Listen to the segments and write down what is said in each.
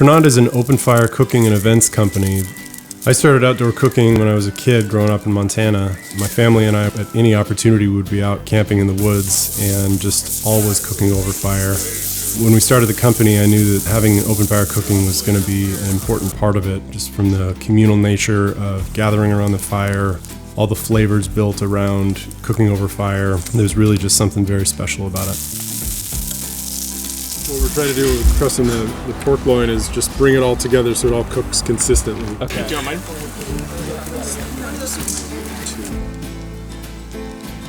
Tournant is an open fire cooking and events company. I started outdoor cooking when I was a kid growing up in Montana. My family and I, at any opportunity, would be out camping in the woods and just always cooking over fire. When we started the company, I knew that having open fire cooking was going to be an important part of it, just from the communal nature of gathering around the fire, all the flavors built around cooking over fire. There's really just something very special about it. What we're trying to do with crusting the pork loin is just bring it all together so it all cooks consistently. Okay. Do you want mine?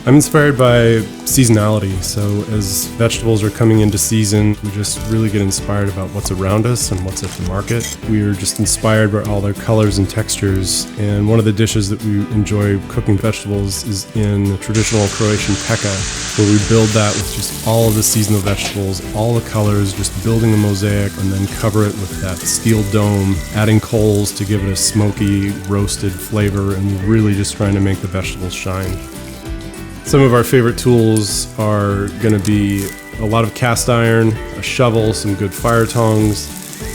I'm inspired by seasonality, so as vegetables are coming into season, we just really get inspired about what's around us and what's at the market. We are just inspired by all their colors and textures, and one of the dishes that we enjoy cooking vegetables is in the traditional Croatian peka, where we build that with just all of the seasonal vegetables, all the colors, just building a mosaic, and then cover it with that steel dome, adding coals to give it a smoky, roasted flavor, and really just trying to make the vegetables shine. Some of our favorite tools are going to be a lot of cast iron, a shovel, some good fire tongs,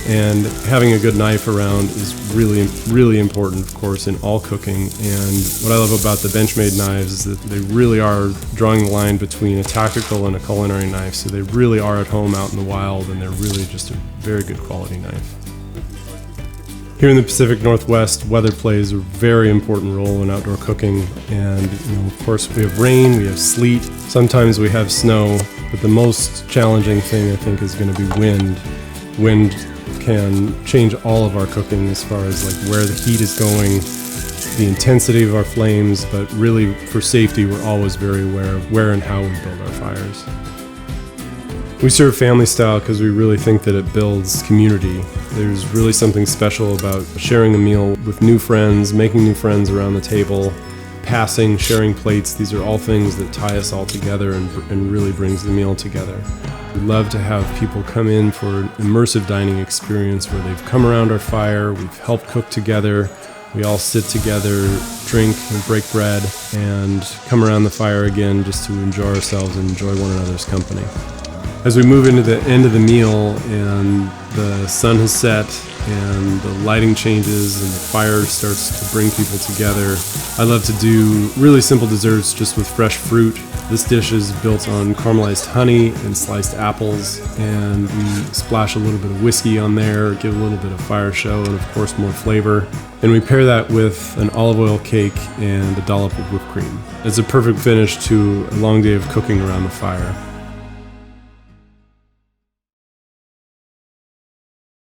and having a good knife around is really, really important, of course, in all cooking. And what I love about the Benchmade knives is that they really are drawing the line between a tactical and a culinary knife, so they really are at home out in the wild, and they're really just a very good quality knife. Here in the Pacific Northwest, weather plays a very important role in outdoor cooking, and of course we have rain, we have sleet, sometimes we have snow, but the most challenging thing I think is going to be wind. Wind can change all of our cooking as far as like where the heat is going, the intensity of our flames, but really for safety we're always very aware of where and how we build our fires. We serve family style because we really think that it builds community. There's really something special about sharing a meal with new friends, making new friends around the table, passing, sharing plates. These are all things that tie us all together and really brings the meal together. We love to have people come in for an immersive dining experience where they've come around our fire, we've helped cook together, we all sit together, drink and break bread, and come around the fire again just to enjoy ourselves and enjoy one another's company. As we move into the end of the meal and the sun has set and the lighting changes and the fire starts to bring people together, I love to do really simple desserts just with fresh fruit. This dish is built on caramelized honey and sliced apples, and we splash a little bit of whiskey on there, give a little bit of fire show and of course more flavor. And we pair that with an olive oil cake and a dollop of whipped cream. It's a perfect finish to a long day of cooking around the fire.